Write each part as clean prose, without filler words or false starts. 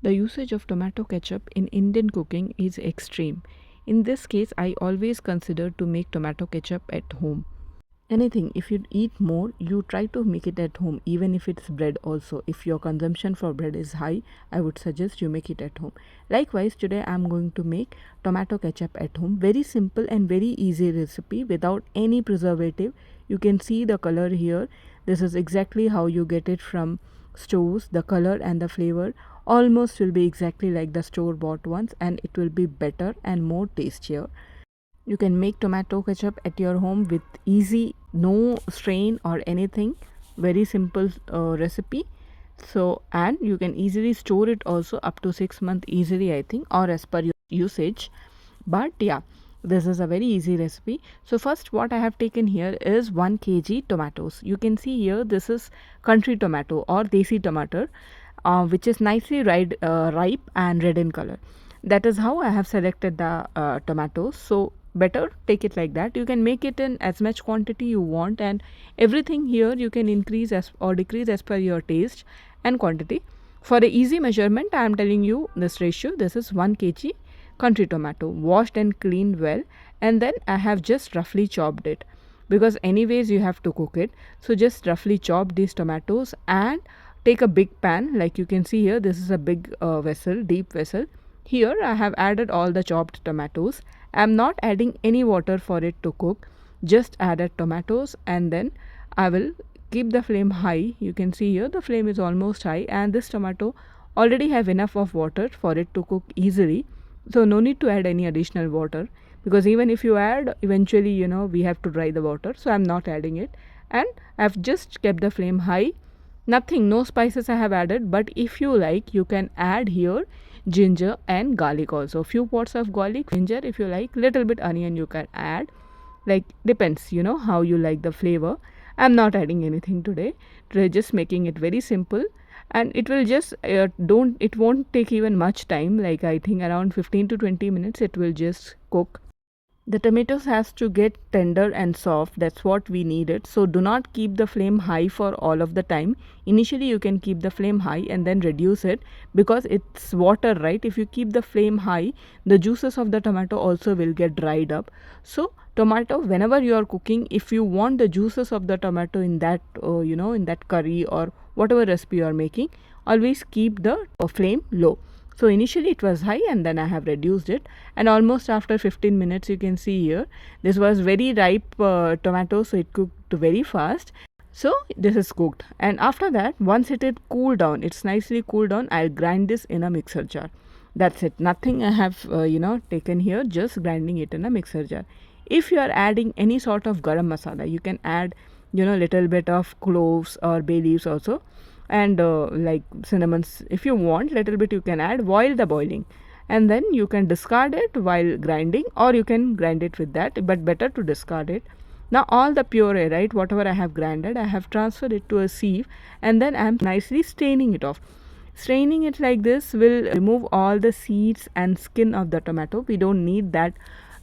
The usage of tomato ketchup in Indian cooking is extreme. In this case, I always consider to make tomato ketchup at home. Anything, if you eat more, you try to make it at home, even if it's bread also. If your consumption for bread is high, I would suggest you make it at home. Likewise, today I'm going to make tomato ketchup at home. Very simple and very easy recipe without any preservative. You can see the color here. This is exactly how you get it from stores. The color and the flavor almost will be exactly like the store bought ones, and it will be better and more tastier. You can make tomato ketchup at your home with easy, no strain or anything. Very simple recipe. So, and you can easily store it also up to 6 months easily, I think, or as per your usage. But yeah, this is a very easy recipe. So first what I have taken here is 1 kg tomatoes. You can see here this is country tomato or desi tomato, which is nicely ripe and red in color. That is how I have selected the tomatoes. So better take it like that. You can make it in as much quantity you want, and everything here you can increase as or decrease as per your taste and quantity. For a easy measurement, I am telling you this ratio. This is 1 kg country tomato, washed and cleaned well, and then I have just roughly chopped it, because anyways you have to cook it. So just roughly chop these tomatoes and take a big pan. Like you can see here, this is a big vessel, deep vessel. Here I have added all the chopped tomatoes. I am not adding any water for it to cook, just added tomatoes, and then I will keep the flame high. You can see here the flame is almost high, and this tomato already have enough of water for it to cook easily. So no need to add any additional water, because even if you add, eventually we have to dry the water. So I'm not adding it, and I've just kept the flame high. Nothing, no spices I have added, but if you like, you can add here ginger and garlic also. Few pods of garlic, ginger, if you like, little bit onion you can add. Like depends, how you like the flavor. I'm not adding anything today. Today just making it very simple, and it will just don't it won't take even much time. Like I think around 15 to 20 minutes it will just cook. The tomatoes has to get tender and soft. That's what we needed. So do not keep the flame high for all of the time. Initially you can keep the flame high and then reduce it, because it's water, right? If you keep the flame high, the juices of the tomato also will get dried up. So tomato, whenever you are cooking, if you want the juices of the tomato in that in that curry or whatever recipe you are making, always keep the flame low. So initially it was high, and then I have reduced it, and almost after 15 minutes you can see here this was very ripe tomato, so it cooked very fast. So this is cooked, and after that, once it is cooled down, it's nicely cooled down, I'll grind this in a mixer jar. That's it. Nothing I have taken here, just grinding it in a mixer jar. If you are adding any sort of garam masala, you can add little bit of cloves or bay leaves also, and like cinnamons if you want, little bit you can add while the boiling, and then you can discard it while grinding, or you can grind it with that, but better to discard it. Now all the puree, right, whatever I have grinded, I have transferred it to a sieve, and then I am nicely straining it off. Straining it like this will remove all the seeds and skin of the tomato. We don't need that.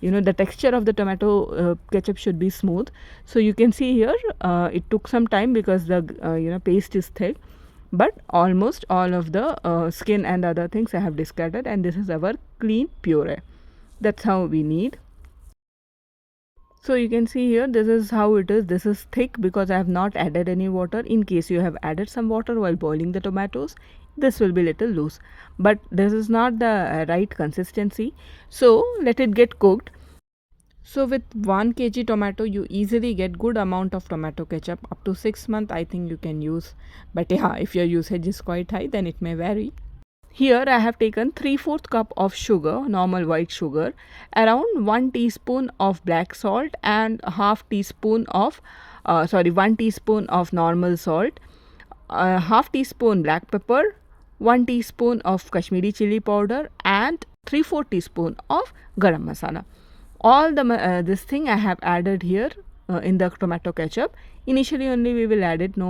The texture of the tomato ketchup should be smooth. So you can see here it took some time, because the paste is thick, but almost all of the skin and other things I have discarded, and this is our clean puree. That's how we need. So you can see here, this is how it is. This is thick because I have not added any water. In case you have added some water while boiling the tomatoes, this will be little loose, but this is not the right consistency. So let it get cooked. So with 1 kg tomato, you easily get good amount of tomato ketchup. Up to 6 months I think you can use, but yeah, if your usage is quite high, then it may vary. Here I have taken 3/4 cup of sugar, normal white sugar, around 1 teaspoon of black salt, and half teaspoon of 1 teaspoon of normal salt, half teaspoon black pepper, 1 teaspoon of Kashmiri chili powder, and 3/4 teaspoon of garam masala. All the this thing I have added here in the tomato ketchup. Initially only we will add it. No,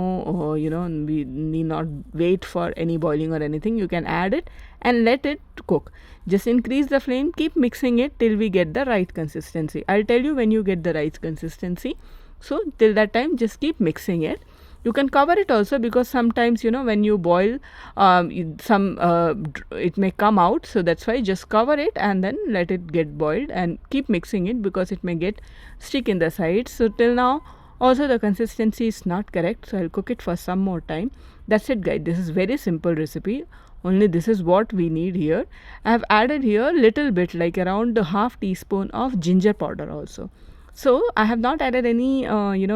we need not wait for any boiling or anything. You can add it and let it cook. Just increase the flame, keep mixing it till we get the right consistency. I'll tell you when you get the right consistency. So till that time, just keep mixing it. You can cover it also, because sometimes, when you boil, it may come out, so that's why just cover it and then let it get boiled and keep mixing it, because it may get stick in the sides. So till now also the consistency is not correct, so I'll cook it for some more time. That's it, guys. This is very simple recipe. Only this is what we need here. I have added here little bit, like around a half teaspoon of ginger powder also. So I have not added any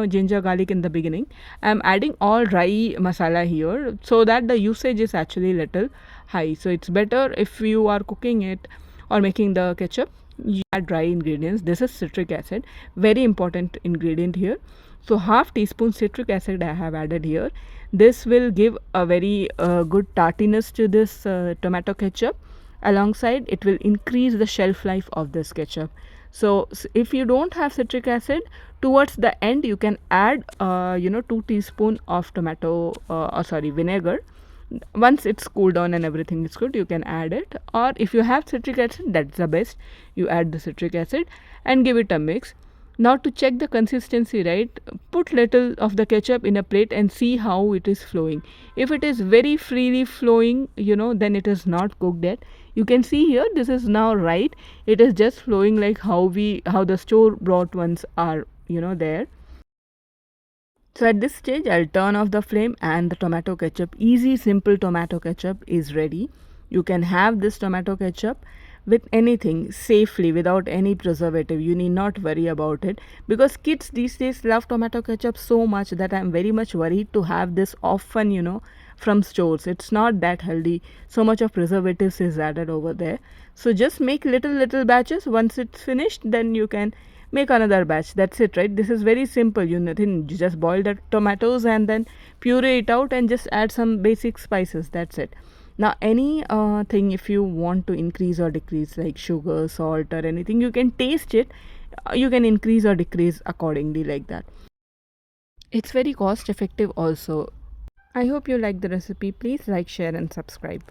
ginger garlic in the beginning. I am adding all dry masala here, so that the usage is actually little high. So it's better if you are cooking it or making the ketchup, you add dry ingredients. This is citric acid, very important ingredient here. So half teaspoon citric acid I have added here. This will give a very good tartiness to this tomato ketchup. Alongside, it will increase the shelf life of this ketchup. So if you don't have citric acid, towards the end you can add 2 teaspoon of vinegar. Once it's cooled down and everything is good, you can add it. Or if you have citric acid, that's the best. You add the citric acid and give it a mix. Now to check the consistency, right, put little of the ketchup in a plate and see how it is flowing. If it is very freely flowing, then it is not cooked yet. You can see here, this is now right. It is just flowing like how the store bought ones are, there. So at this stage, I'll turn off the flame and the tomato ketchup, easy simple tomato ketchup, is ready. You can have this tomato ketchup with anything safely without any preservative. You need not worry about it, because kids these days love tomato ketchup so much that I'm very much worried to have this often, from stores. It's not that healthy. So much of preservatives is added over there. So just make little batches. Once it's finished, then you can make another batch. That's it, right? This is very simple. You just boil the tomatoes and then puree it out and just add some basic spices. That's it. Now any thing, if you want to increase or decrease, like sugar, salt or anything, you can taste it. You can increase or decrease accordingly, like that. It's very cost effective also. I hope you like the recipe. Please like, share and subscribe.